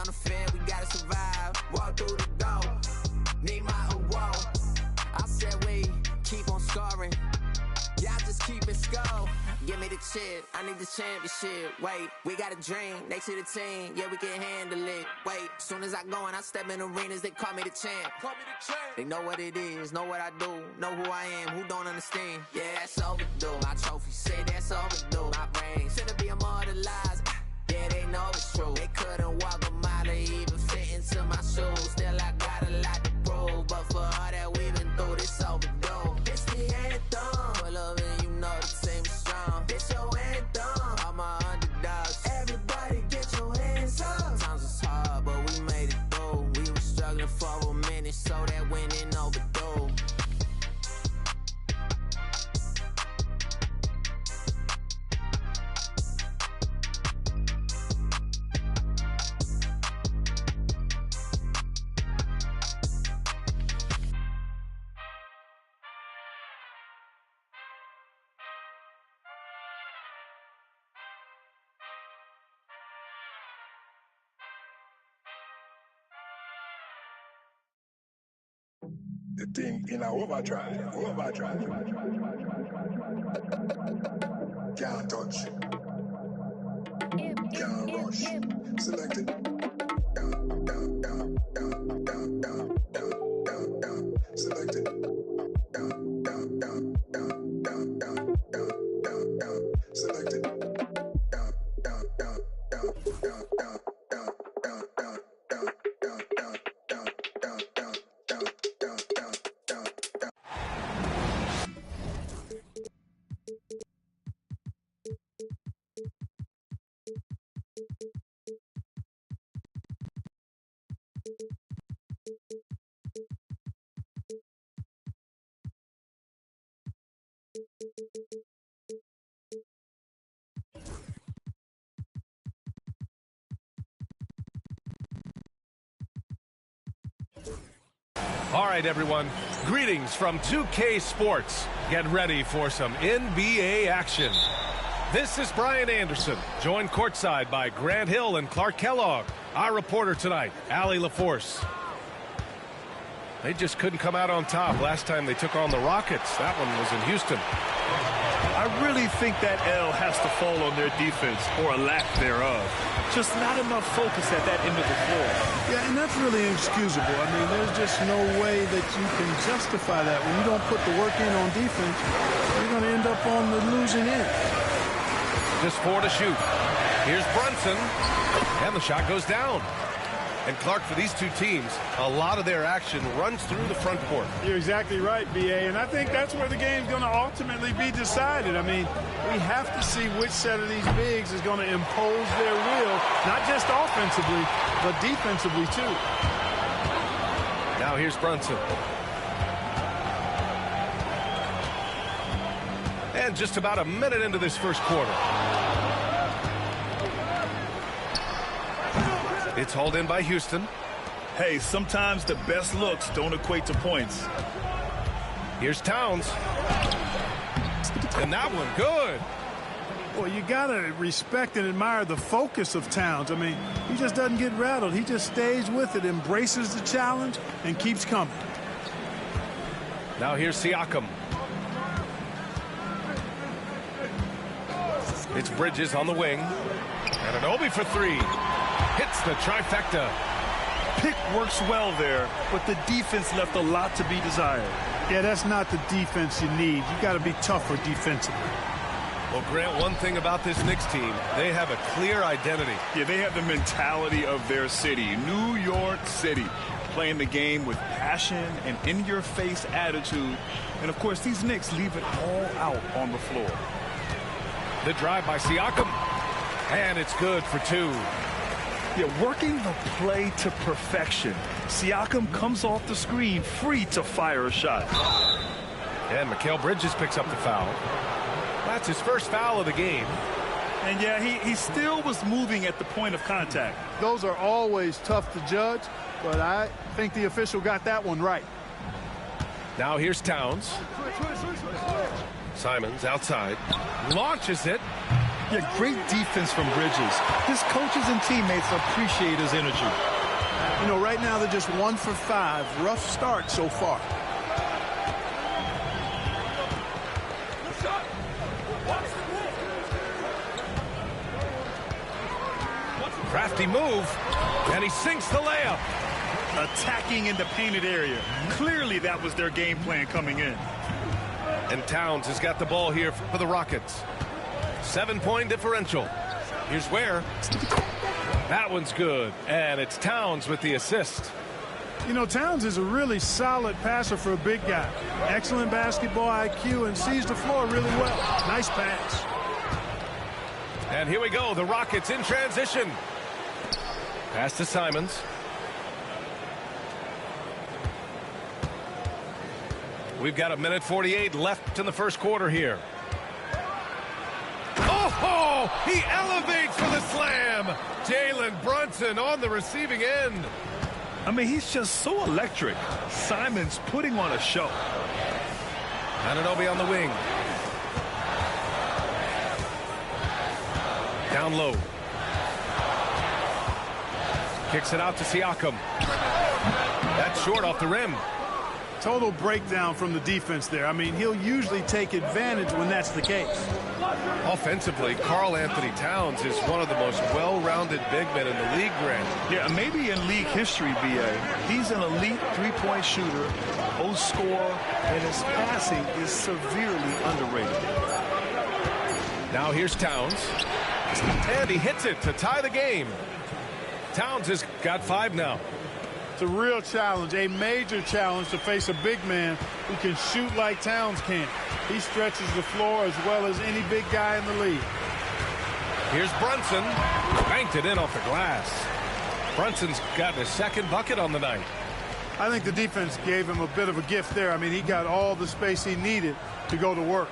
on the field, we gotta survive. Walk through the door, need my award. I said we keep on scoring. Y'all just keep it score. Give me the chip, I need the championship. Wait, we got a dream, next to the team. Yeah, we can handle it. Wait, soon as I go and I step in arenas, they call me the champ. They know what it is, know what I do, know who I am, who don't understand. Yeah, that's overdue. My trophy say that's overdue. My brain should be immortalized. Yeah, they know it's true. They couldn't walk a mile or even fit into my shoes. Still, I got a lot to prove, but for all that we've been through, this overdue. It's the anthem. Pull up and you know the team is strong. This your anthem. All my underdogs. Everybody get your hands up. Sometimes it's hard, but we made it through. We were struggling for a minute, so that winning overdue. The thing in our overdrive. Can't touch. Can't rush. Selected. Down. Selected. Down. Selected. All right, everyone. Greetings from 2K Sports. Get ready for some NBA action. This is Brian Anderson, joined courtside by Grant Hill and Clark Kellogg. Our reporter tonight, Allie LaForce. They just couldn't come out on top last time they took on the Rockets. That one was in Houston. I really think that L has to fall on their defense, or a lack thereof. Just not enough focus at that end of the floor. Yeah, and that's really inexcusable. I mean, there's just no way that you can justify that. When you don't put the work in on defense, you're going to end up on the losing end. Just 4 to shoot. Here's Brunson, and the shot goes down. And Clark, for these two teams, a lot of their action runs through the front court. You're exactly right, B.A., and I think that's where the game's going to ultimately be decided. I mean, we have to see which set of these bigs is going to impose their will, not just offensively, but defensively, too. Now here's Brunson. And just about a minute into this first quarter. It's hauled in by Houston. Hey, sometimes the best looks don't equate to points. Here's Towns. And that one, good. Well, you got to respect and admire the focus of Towns. I mean, he just doesn't get rattled. He just stays with it, embraces the challenge, and keeps coming. Now here's Siakam. It's Bridges on the wing. And an Obi for three. Hits the trifecta. Pick works well there, but the defense left a lot to be desired. Yeah, that's not the defense you need. You got to be tougher defensively. Well, Grant, one thing about this Knicks team, they have a clear identity. Yeah, they have the mentality of their city, New York City, playing the game with passion and in-your-face attitude. And, of course, these Knicks leave it all out on the floor. The drive by Siakam. And it's good for two. Yeah, working the play to perfection. Siakam comes off the screen free to fire a shot. And Mikal Bridges picks up the foul. That's his first foul of the game. And yeah, he still was moving at the point of contact. Those are always tough to judge, but I think the official got that one right. Now here's Towns. Simons outside. Launches it. Yeah, great defense from Bridges. His coaches and teammates appreciate his energy. You know, right now they're just 1 for 5. Rough start so far. Crafty move, and he sinks the layup. Attacking in the painted area. Clearly that was their game plan coming in. And Towns has got the ball here for the Rockets. 7-point differential. Here's where. That one's good, and it's Towns with the assist. You know, Towns is a really solid passer for a big guy. Excellent basketball IQ and sees the floor really well. Nice pass. And here we go, the Rockets in transition. Pass to Simons. We've got 1:48 left in the first quarter here. Oh, he elevates for the slam. Jalen Brunson on the receiving end. I mean, he's just so electric. Simons putting on a show. Anunoby on the wing. Down low. Kicks it out to Siakam. That's short off the rim. Total breakdown from the defense there. I mean, he'll usually take advantage when that's the case. Offensively, Karl Anthony Towns is one of the most well-rounded big men in the league, Grant. Yeah, maybe in league history, B.A. He's an elite three-point shooter, post scorer, and his passing is severely underrated. Now here's Towns. And he hits it to tie the game. Towns has got 5 now. It's a real challenge, a major challenge to face a big man who can shoot like Towns can. He stretches the floor as well as any big guy in the league. Here's Brunson. Banked it in off the glass. Brunson's got his second bucket on the night. I think the defense gave him a bit of a gift there. I mean, he got all the space he needed to go to work.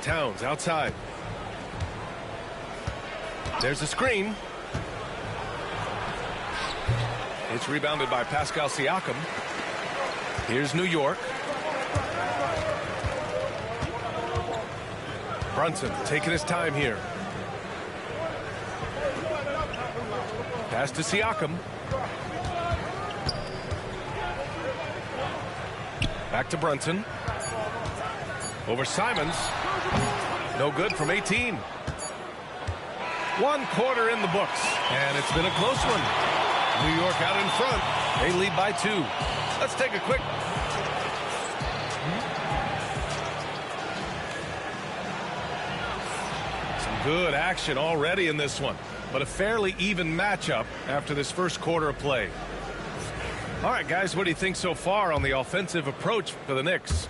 Towns outside. There's a screen. It's rebounded by Pascal Siakam. Here's New York. Brunson taking his time here. Pass to Siakam. Back to Brunson. Over Simons. No good from 18. 1 quarter in the books, and it's been a close one. New York out in front. They lead by 2. Let's take a quick. Some good action already in this one, but a fairly even matchup after this first quarter of play. All right, guys, what do you think so far on the offensive approach for the Knicks?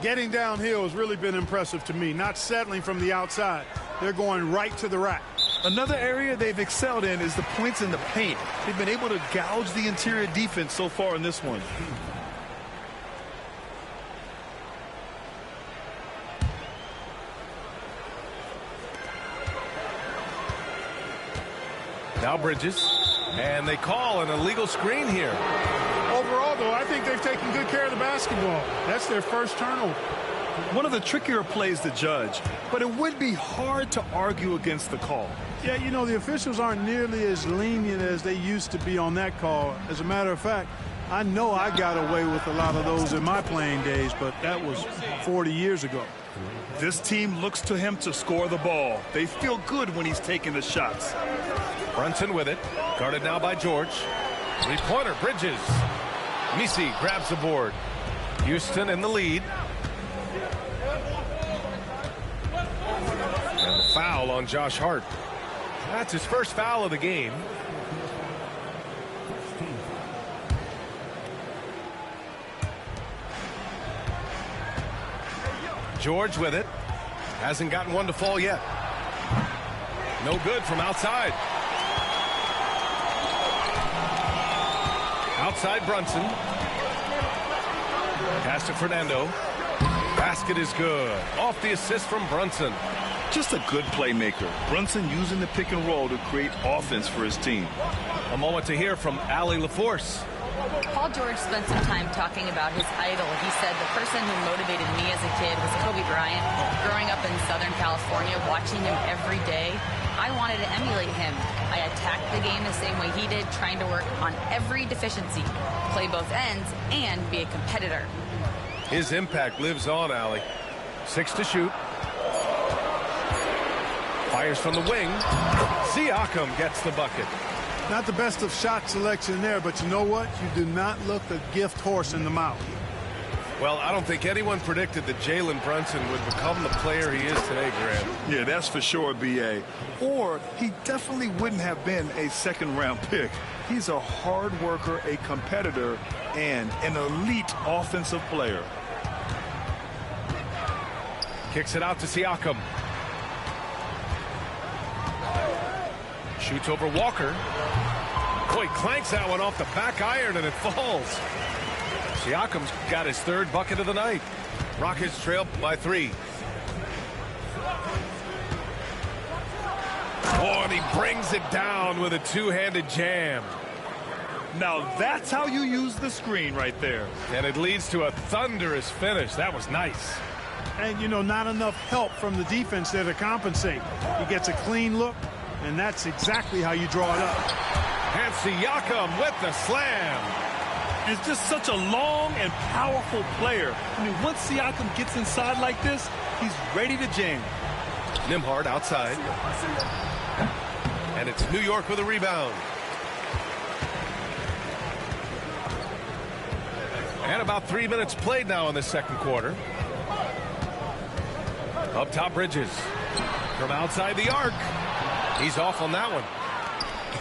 Getting downhill has really been impressive to me, not settling from the outside. They're going right to the rack. Another area they've excelled in is the points in the paint. They've been able to gouge the interior defense so far in this one. Now Bridges, and they call an illegal screen here. Overall, though, I think they've taken good care of the basketball. That's their first turnover. One of the trickier plays to judge, but it would be hard to argue against the call. Yeah, you know, the officials aren't nearly as lenient as they used to be on that call. As a matter of fact, I know I got away with a lot of those in my playing days, but that was 40 years ago. This team looks to him to score the ball. They feel good when he's taking the shots. Brunson with it, guarded now by George. 3-pointer, Bridges. Misi grabs the board. Houston in the lead. And the foul on Josh Hart. That's his first foul of the game. George with it. Hasn't gotten one to fall yet. No good from outside. Outside Brunson. Pass to Fernando. Basket is good. Off the assist from Brunson. Just a good playmaker. Brunson using the pick and roll to create offense for his team. A moment to hear from Allie LaForce. Paul George spent some time talking about his idol. He said, the person who motivated me as a kid was Kobe Bryant. Growing up in Southern California, watching him every day, I wanted to emulate him. I attacked the game the same way he did, trying to work on every deficiency, play both ends, and be a competitor. His impact lives on, Allie. 6 to shoot. Fires from the wing. Siakam gets the bucket. Not the best of shot selection there, but you know what? You do not look a gift horse in the mouth. Well, I don't think anyone predicted that Jalen Brunson would become the player he is today, Grant. Yeah, that's for sure, B.A. Or he definitely wouldn't have been a second-round pick. He's a hard worker, a competitor, and an elite offensive player. Kicks it out to Siakam. Shoots over Walker. Boy, clanks that one off the back iron and it falls. Siakam's got his 3rd bucket of the night. Rockets trail by 3. Oh, and he brings it down with a 2-handed jam. Now that's how you use the screen right there. And it leads to a thunderous finish. That was nice. And, you know, not enough help from the defense there to compensate. He gets a clean look, and that's exactly how you draw it up. And Siakam with the slam. It's just such a long and powerful player. I mean, once Siakam gets inside like this, he's ready to jam. Nembhard outside. And it's New York with a rebound. And about 3 minutes played now in the second quarter. Up top, Bridges. From outside the arc. He's off on that one.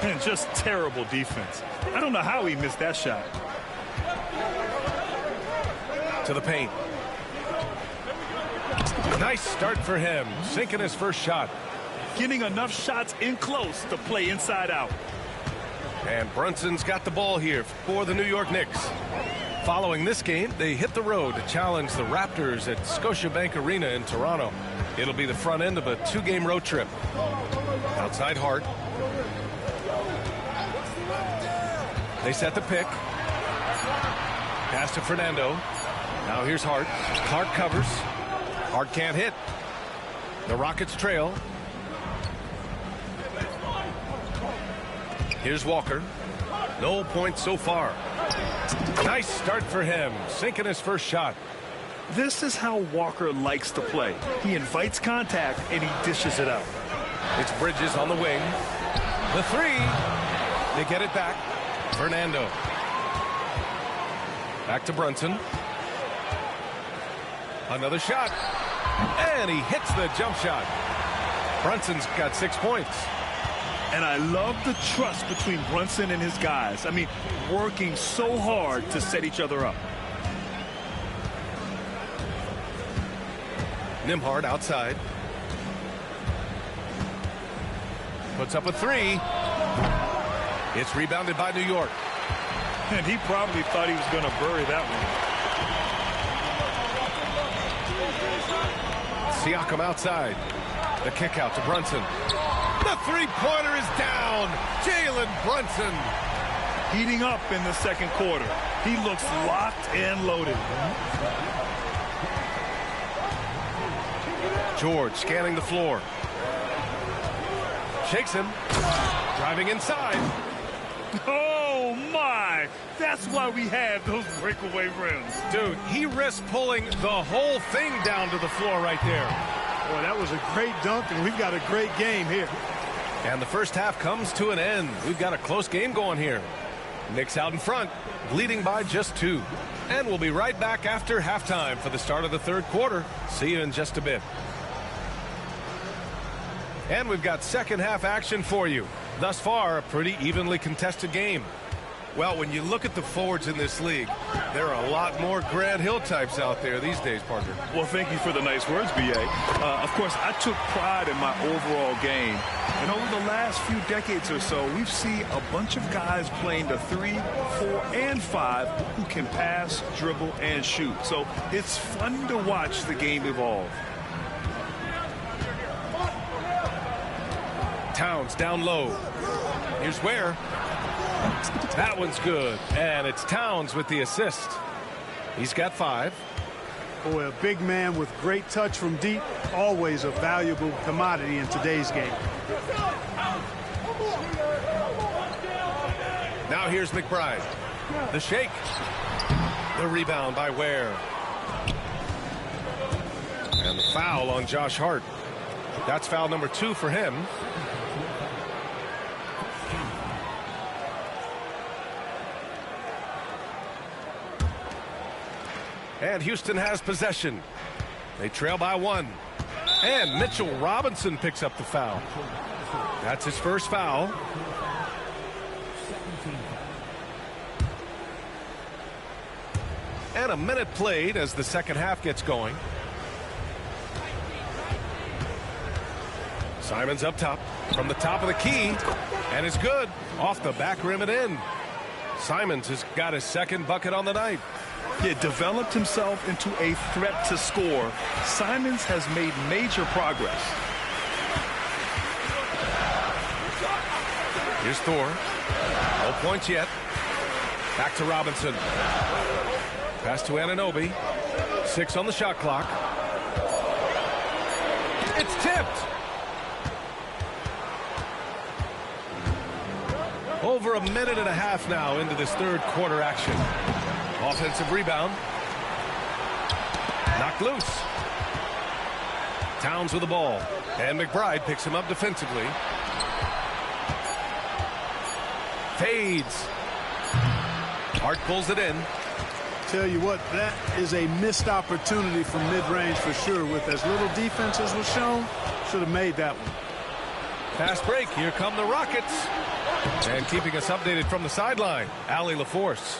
And just terrible defense. I don't know how he missed that shot. To the paint. Nice start for him. Sinking his first shot. Getting enough shots in close to play inside out. And Brunson's got the ball here for the New York Knicks. Following this game, they hit the road to challenge the Raptors at Scotiabank Arena in Toronto. It'll be the front end of a 2-game road trip. Outside Hart. They set the pick. Pass to Fernando. Now here's Hart. Clark covers. Hart can't hit. The Rockets trail. Here's Walker. No points so far. Nice start for him. Sinking his first shot. This is how Walker likes to play. He invites contact and he dishes it out. It's Bridges on the wing. The 3. They get it back. Fernando. Back to Brunson. Another shot. And he hits the jump shot. Brunson's got 6 points. And I love the trust between Brunson and his guys. I mean, working so hard to set each other up. Nembhard outside. Puts up a 3. It's rebounded by New York. And he probably thought he was going to bury that one. Siakam outside. The kick out to Brunson. The 3-pointer is down. Jalen Brunson. Heating up in the second quarter. He looks locked and loaded. George scanning the floor. Shakes him. Driving inside. Oh, my. That's why we have those breakaway rims. Dude, he risked pulling the whole thing down to the floor right there. Boy, that was a great dunk, and we've got a great game here. And the first half comes to an end. We've got a close game going here. Knicks out in front, leading by just 2. And we'll be right back after halftime for the start of the third quarter. See you in just a bit. And we've got second half action for you. Thus far, a pretty evenly contested game. Well, when you look at the forwards in this league, there are a lot more Grant Hill types out there these days, partner. Well, thank you for the nice words, B.A. Of course, I took pride in my overall game. And over the last few decades or so, we've seen a bunch of guys playing the 3, 4, and 5 who can pass, dribble, and shoot. So it's fun to watch the game evolve. Towns down low. Here's Ware. That one's good, and it's Towns with the assist. He's got 5. Boy, a big man with great touch from deep, always a valuable commodity in today's game. Now here's McBride. The shake. The rebound by Ware. And the foul on Josh Hart. That's foul number 2 for him. And Houston has possession. They trail by 1. And Mitchell Robinson picks up the foul. That's his first foul. And a minute played as the second half gets going. Simons up top from the top of the key, and it's good. Off the back rim and in. Simons has got his second bucket on the night. He developed himself into a threat to score. Simons has made major progress. Here's Thor. No points yet. Back to Robinson. Pass to Anunoby. 6 on the shot clock. It's tipped. Over a minute and a half now into this third quarter action. Offensive rebound. Knocked loose. Towns with the ball. And McBride picks him up defensively. Fades. Hart pulls it in. Tell you what, that is a missed opportunity from mid-range for sure. With as little defense as was shown, should have made that one. Fast break. Here come the Rockets. And keeping us updated from the sideline, Allie LaForce.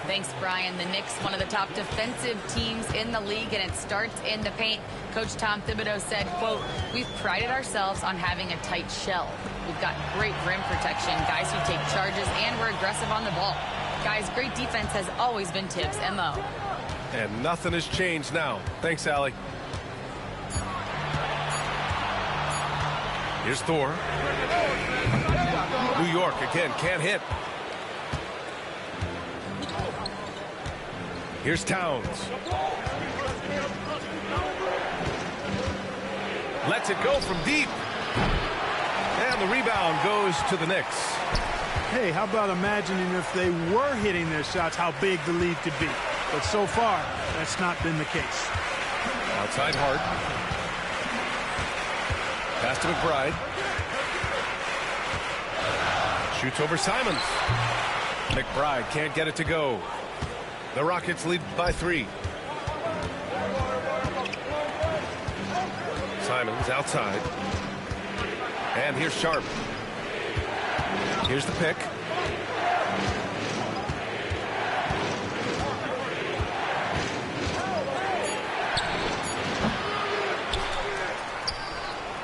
Thanks, Brian. The Knicks, one of the top defensive teams in the league, and it starts in the paint. Coach Tom Thibodeau said, quote, "We've prided ourselves on having a tight shell. We've got great rim protection, guys who take charges, and we're aggressive on the ball. Guys, great defense has always been Tibbs' MO." And nothing has changed now. Thanks, Allie. Here's Thor. New York again can't hit. Here's Towns. Lets it go from deep. And the rebound goes to the Knicks. Hey, how about imagining if they were hitting their shots, how big the lead could be. But so far, that's not been the case. Outside Hart. Pass to McBride. Shoots over Simons. McBride can't get it to go. The Rockets lead by 3. Simons outside. And here's Sharp. Here's the pick.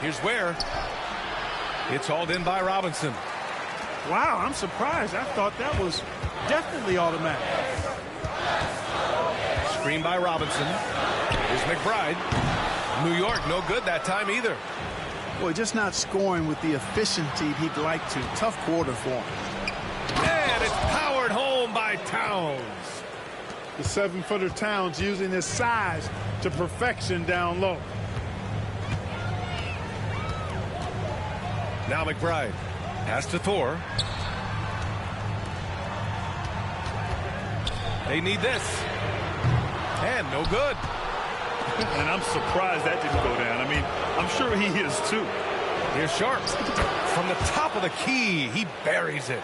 Here's Ware. It's hauled in by Robinson. Wow, I'm surprised. I thought that was definitely automatic. Screen by Robinson. Here's McBride. New York, no good that time either. Boy, just not scoring with the efficiency he'd like to. Tough quarter for him. And it's powered home by Towns. The 7-footer Towns using his size to perfection down low. Now McBride. Pass to Thor. They need this. And no good. And I'm surprised that didn't go down. I mean, I'm sure he is too. Here's Sharp. From the top of the key, he buries it.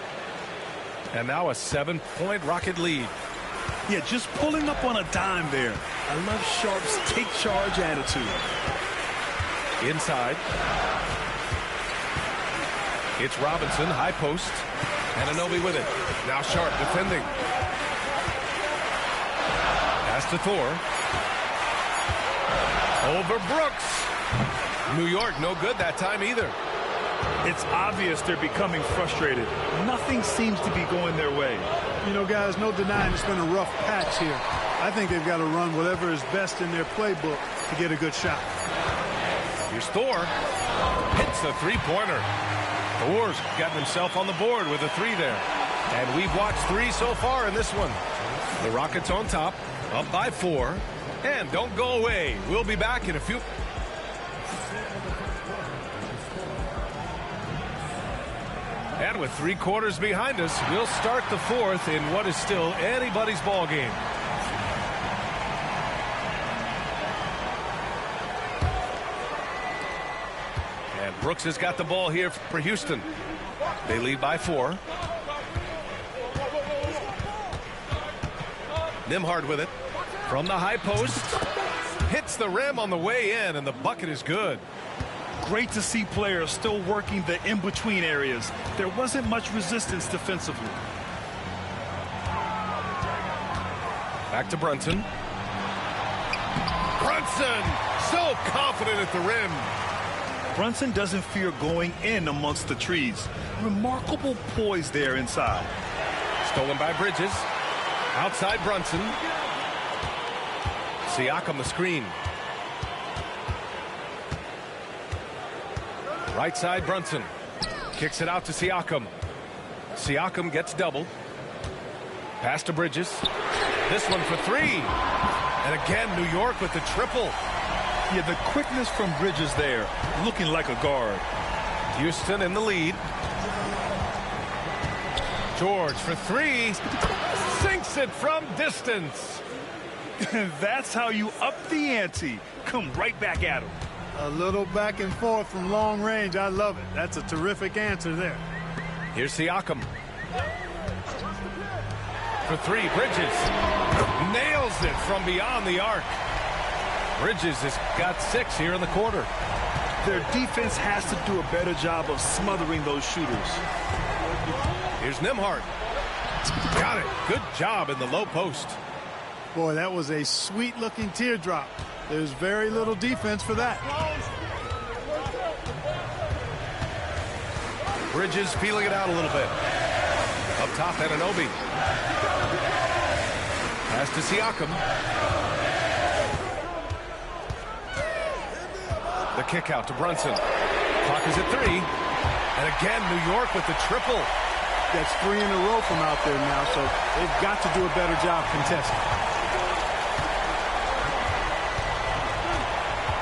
And now a 7-point Rocket lead. Yeah, just pulling up on a dime there. I love Sharp's take charge attitude. Inside. It's Robinson, high post. Anunoby with it. Now Sharp defending. Pass to Thor. Over Brooks. New York, no good that time either. It's obvious they're becoming frustrated. Nothing seems to be going their way. You know, guys, no denying it's been a rough patch here. I think they've got to run whatever is best in their playbook to get a good shot. Here's Thor. Hits the three-pointer. Thor's gotten himself on the board with a 3 there. And we've watched 3 so far in this one. The Rockets on top, up by 4. And don't go away. We'll be back in a few. And with 3 quarters behind us, we'll start the 4th in what is still anybody's ball game. And Brooks has got the ball here for Houston. They lead by 4. Nembhard with it from the high post. Hits the rim on the way in, and the bucket is good. Great to see players still working the in-between areas. There wasn't much resistance defensively. Back to Brunson. Brunson, so confident at the rim. Brunson doesn't fear going in amongst the trees. Remarkable poise there inside. Stolen by Bridges. Outside Brunson. Siakam the screen. Right side Brunson. Kicks it out to Siakam. Siakam gets doubled. Pass to Bridges. This one for 3. And again, New York with the triple. Yeah, the quickness from Bridges there, looking like a guard. Houston in the lead. George for 3. Sinks it from distance. That's how you up the ante. Come right back at him. A little back and forth from long range. I love it. That's a terrific answer there. Here's Siakam. For 3, Bridges. Nails it from beyond the arc. Bridges has got 6 here in the quarter. Their defense has to do a better job of smothering those shooters. Here's Nembhard. Got it. Good job in the low post. Boy, that was a sweet-looking teardrop. There's very little defense for that. Bridges feeling it out a little bit. Up top, Anunoby. Pass to Siakam. The kick out to Brunson. Clock is at 3. And again, New York with the triple. That's 3 in a row from out there now, so they've got to do a better job contesting.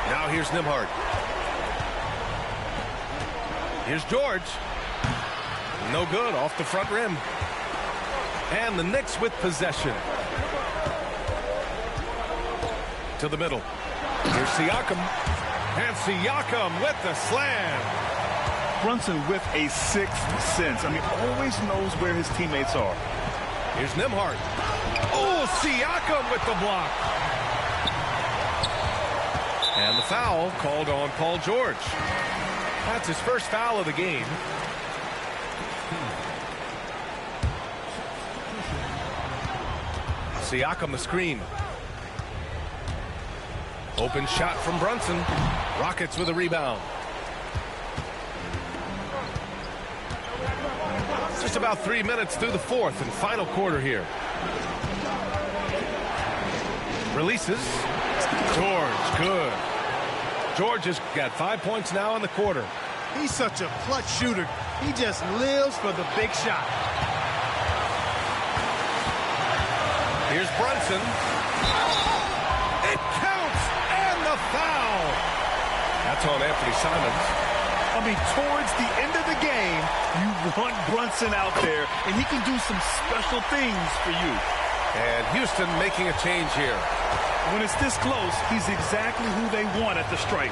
Now here's Nembhard. Here's George. No good, off the front rim. And the Knicks with possession. To the middle. Here's Siakam. And Siakam with the slam. Brunson with a 6th sense. I mean, always knows where his teammates are. Here's Nembhard. Oh, Siakam with the block. And the foul called on Paul George. That's his first foul of the game. Siakam the screen. Open shot from Brunson. Rockets with a rebound. Just about 3 minutes through the 4th and final quarter here. Releases. George, good. George has got 5 points now in the quarter. He's such a clutch shooter. He just lives for the big shot. Here's Brunson. It counts, and the foul. That's on Anthony Simons. I mean, towards the end of the game, you want Brunson out there, and he can do some special things for you. And Houston making a change here. When it's this close, he's exactly who they want at the stripe.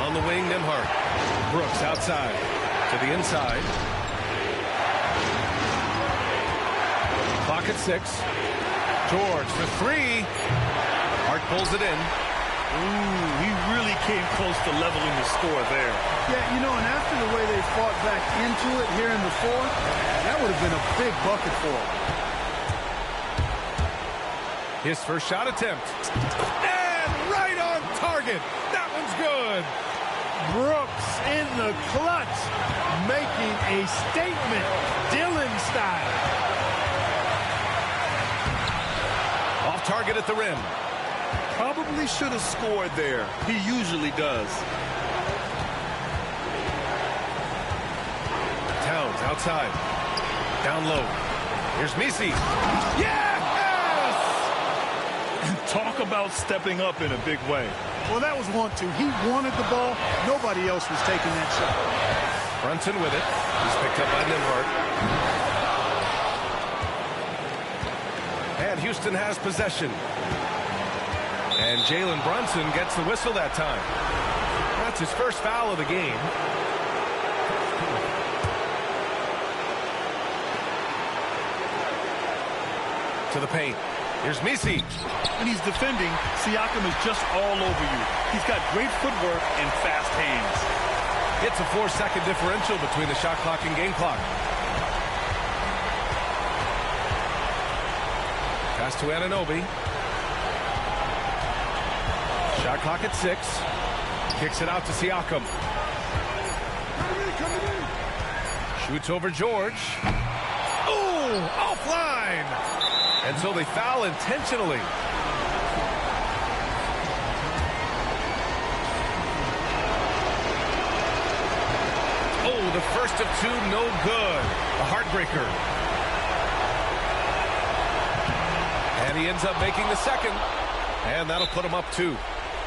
On the wing, Nembhard. Brooks outside to the inside. Clock at 6. George for 3. Hart pulls it in. Ooh, he really came close to leveling the score there. Yeah, you know, and after the way they fought back into it here in the 4th, that would have been a big bucket for him. His first shot attempt. And right on target. That one's good. Brooks in the clutch, making a statement, Dylan style. Off target at the rim. Probably should have scored there. He usually does. Outside. Down low. Here's Misi. Yes! Talk about stepping up in a big way. Well, that was 1-2. He wanted the ball. Nobody else was taking that shot. Brunson with it. He's picked up by Nimhart. And Houston has possession. And Jalen Brunson gets the whistle that time. That's his first foul of the game. To the paint. Here's Misi. When he's defending, Siakam is just all over you. He's got great footwork and fast hands. It's a 4-second differential between the shot clock and game clock. Pass to Anunoby. Shot clock at 6. Kicks it out to Siakam. Shoots over George. Oh, offline. And so they foul intentionally. Oh, the first of 2, no good. A heartbreaker. And he ends up making the second. And that'll put him up 2.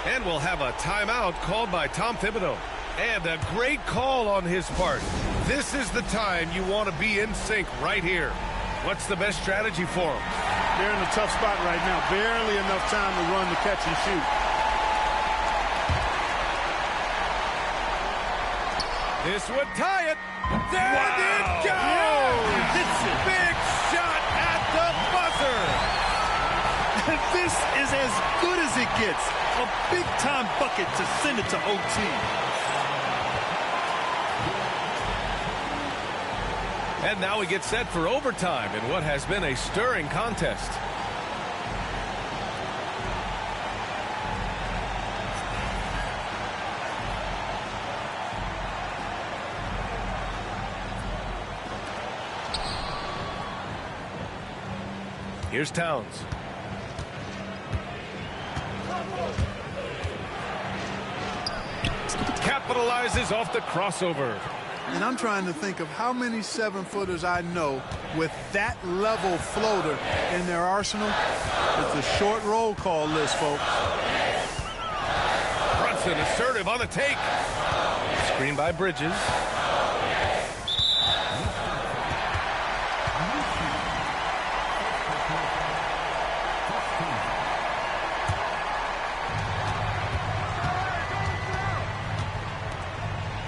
And we'll have a timeout called by Tom Thibodeau. And a great call on his part. This is the time you want to be in sync right here. What's the best strategy for them? They're in a tough spot right now. Barely enough time to run the catch and shoot. This would tie it. There it goes! Yeah, hits it. Big shot at the buzzer. This is as good as it gets. A big-time bucket to send it to OT. And now we get set for overtime in what has been a stirring contest. Here's Towns. Capitalizes off the crossover. And I'm trying to think of how many 7-footers I know with that level floater in their arsenal. It's a short roll call list, folks. Brunson assertive on the take. Screen by Bridges.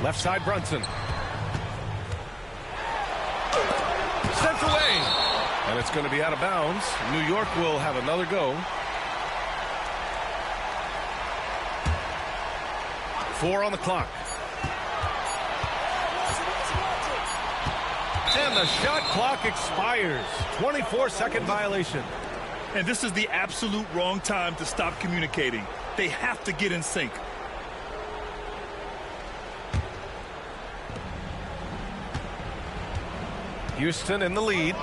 Left side Brunson. Sent away. And it's going to be out of bounds. New York will have another go. 4 on the clock. And the shot clock expires. 24-second violation. And this is the absolute wrong time to stop communicating. They have to get in sync. Houston in the lead.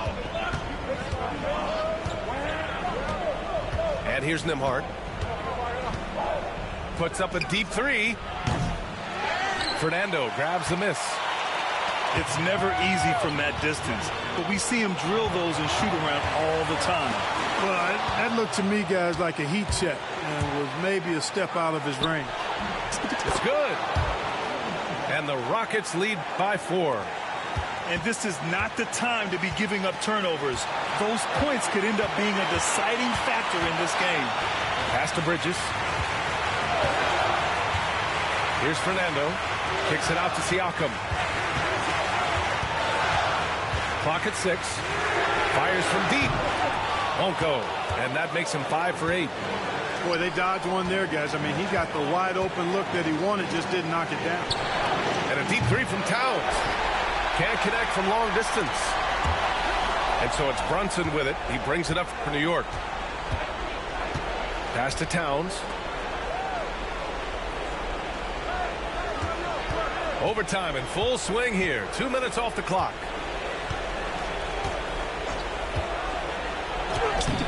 And here's Nimhart. Puts up a deep 3. Fernando grabs the miss. It's never easy from that distance, but we see him drill those and shoot around all the time. Well, that looked to me, guys, like a heat check and was maybe a step out of his range. It's good. And the Rockets lead by 4. And this is not the time to be giving up turnovers. Those points could end up being a deciding factor in this game. Pass to Bridges. Here's Fernando. Kicks it out to Siakam. Clock at 6. Fires from deep. Won't go. And that makes him 5 for 8. Boy, they dodged one there, guys. I mean, he got the wide open look that he wanted, just didn't knock it down. And a deep 3 from Towns. Can't connect from long distance. And so it's Brunson with it. He brings it up for New York. Pass to Towns. Overtime in full swing here. 2 minutes off the clock.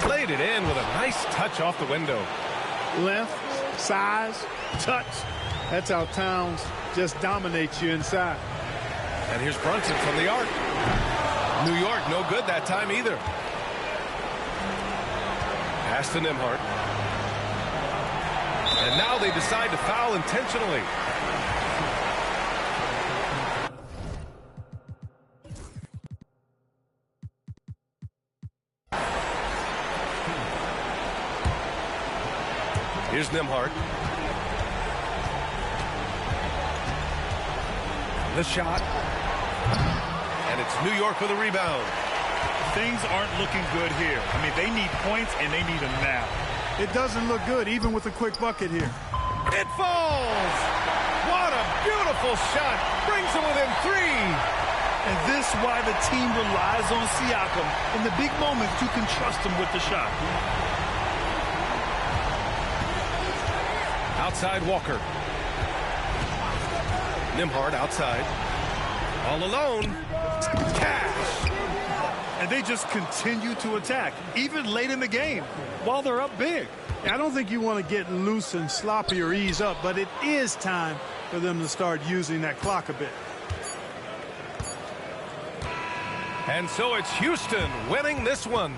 Played it in with a nice touch off the window. Length, size, touch. That's how Towns just dominates you inside. And here's Brunson from the arc. New York, no good that time either. Pass to Nembhard. And now they decide to foul intentionally. Here's Nembhard. The shot. And it's New York with a rebound. Things aren't looking good here. I mean, they need points, and they need them now. It doesn't look good, even with a quick bucket here. It falls! What a beautiful shot! Brings them within 3. And this is why the team relies on Siakam. In the big moments, you can trust him with the shot. Outside Walker. Nembhard outside. All alone. Cash! And they just continue to attack, even late in the game, while they're up big. I don't think you want to get loose and sloppy or ease up, but it is time for them to start using that clock a bit. And so it's Houston winning this one.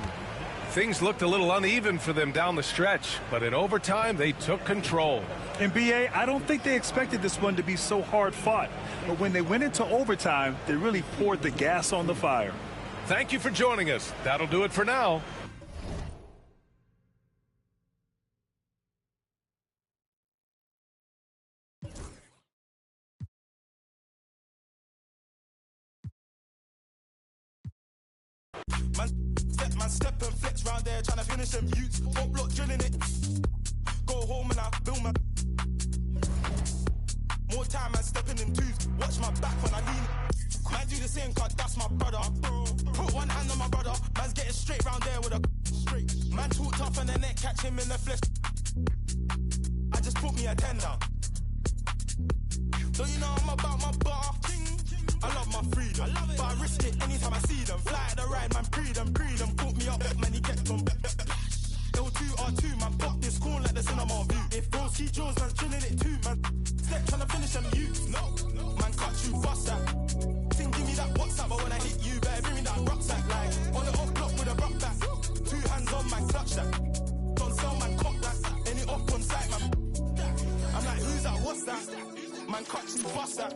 Things looked a little uneven for them down the stretch, but in overtime, they took control. And BA, I don't think they expected this one to be so hard fought. But when they went into overtime, they really poured the gas on the fire. Thank you for joining us. That'll do it for now. Man, step and flex round there, trying to finish them youths. Top block drilling it. Go home and I build my. More time, man, stepping in twos. Watch my back when I lean. Man, do the same, cause that's my brother. Put one hand on my brother. Man's getting straight round there with a straight. Man, talk tough on the neck, catch him in the flesh. I just put me a 10 down. Don't you know I'm about my bar? I love my freedom, but I risk it anytime I see them. Fly at the ride, man, pre them. Put me up, man, he gets them. L2R2, man, fuck this corn like the cinema view. If bro see Jones, man's chilling it too, man. Step trying to finish them youths. No, man, cut you, bust that. Think give me that WhatsApp, but when I hit you, better bring me that rucksack. Like, on the off block with a rock back. 2 hands on, man, clutch that. Don't sell, man, cock that. Any up on sight, man. I'm like, who's that, what's that? Man, cut you, bust that.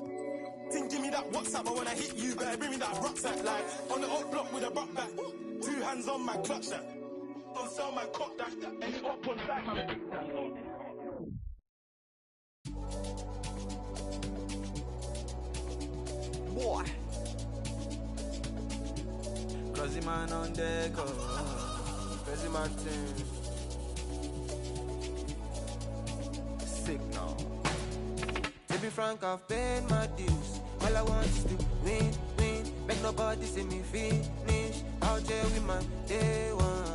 Think give me that WhatsApp, but when I hit you, better bring me that rucksack. Like, on the up block with a rock back. 2 hands on, man, clutch that. Don't sell, man, cock that. Any up on sight, man. Boy. Crazy man on deck, crazy man thing. Sick now. To be frank, I've paid my dues. All I want is to win. Make nobody see me finish. Out there with my day ones.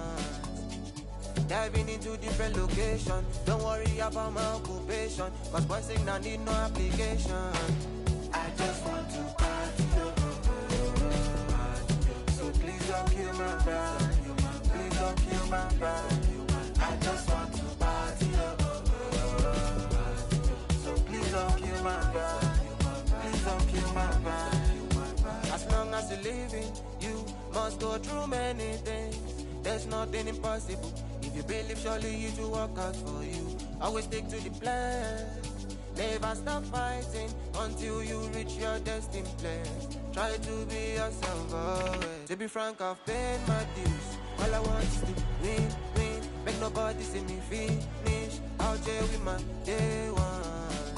Diving into different locations. Don't worry about my occupation. Cause boys saying I need no application. I just want to party. So please don't kill my brother. Please don't kill my brother. I just want to party. So please don't kill my brother. Please don't kill my brother. As long as you're living, you must go through many things. There's nothing impossible. If you believe, surely you to work out for you. Always stick to the plan. Never stop fighting until you reach your destined place. Try to be yourself always. To be frank, I've paid my dues. All I want is to win. Make nobody see me finish. Out there with my day ones.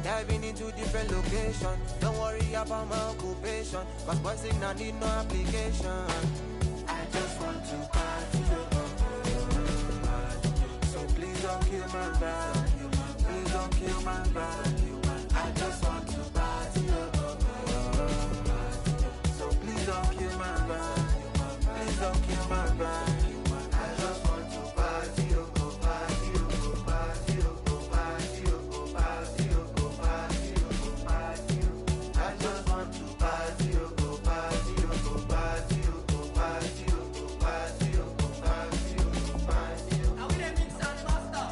Diving into different locations. Don't worry about my occupation. Cause boys saying I need no application. I just want to party. So please don't kill my brother. Please don't kill my brother. I just want to party. So please don't kill my brother. Please don't kill my brother. I just want to party. Go party. Go party. Go party. Go party. Go party. Go party. I just want to party. Go party. Go party. Go party. Go party. Go party. Go party. Now we dey mix and master.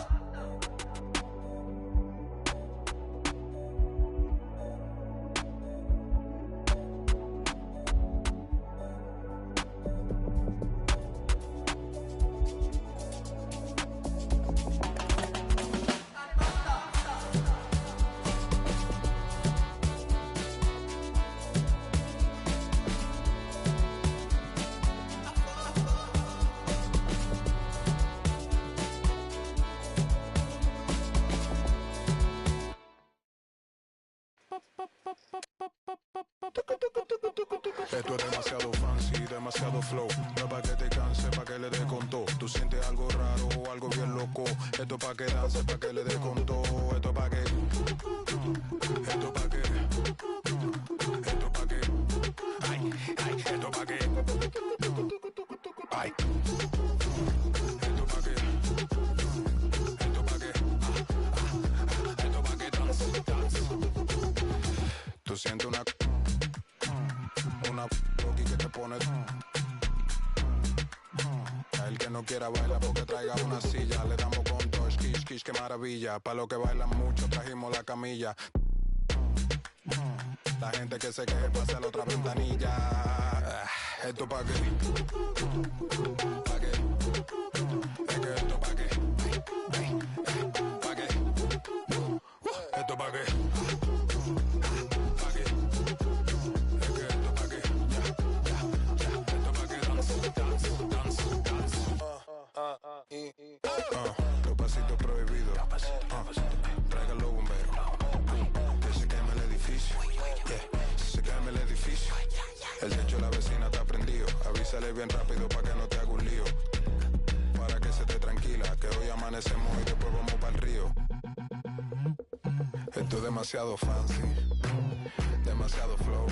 Esto es demasiado fancy, demasiado flow. No es pa' que te canse, pa' que le dé con todo. Tú sientes algo raro o algo bien loco. Esto es pa' que dance, pa' que le dé con todo. Esto es pa' que... Esto es pa' que... Esto es pa' que... Ay, ay, esto es pa' que... Ay. Esto es pa' que... Esto es pa' que... Esto es pa' que dance, dance. Tú sientes una boqui que te pone. A el que no quiera bailar porque traiga una silla. Le damos con todo, skish, skish, qué maravilla. Pa' los que bailan mucho trajimos la camilla. La gente que se queje pasa a la otra ventanilla. Esto pa' qué. Pa' qué. Es que esto pa' qué. Pa' qué. Esto pa' qué. Los pasitos prohibidos. Traigan los bomberos. Que se queme el edificio. Se queme el edificio. El techo de la vecina está prendido. Avísale bien rápido para que no te haga un lío. Para que se te tranquila. Que hoy amanecemos y después vamos para el río. Esto es demasiado fancy. Demasiado flow.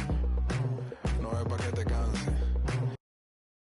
No es para que te canse.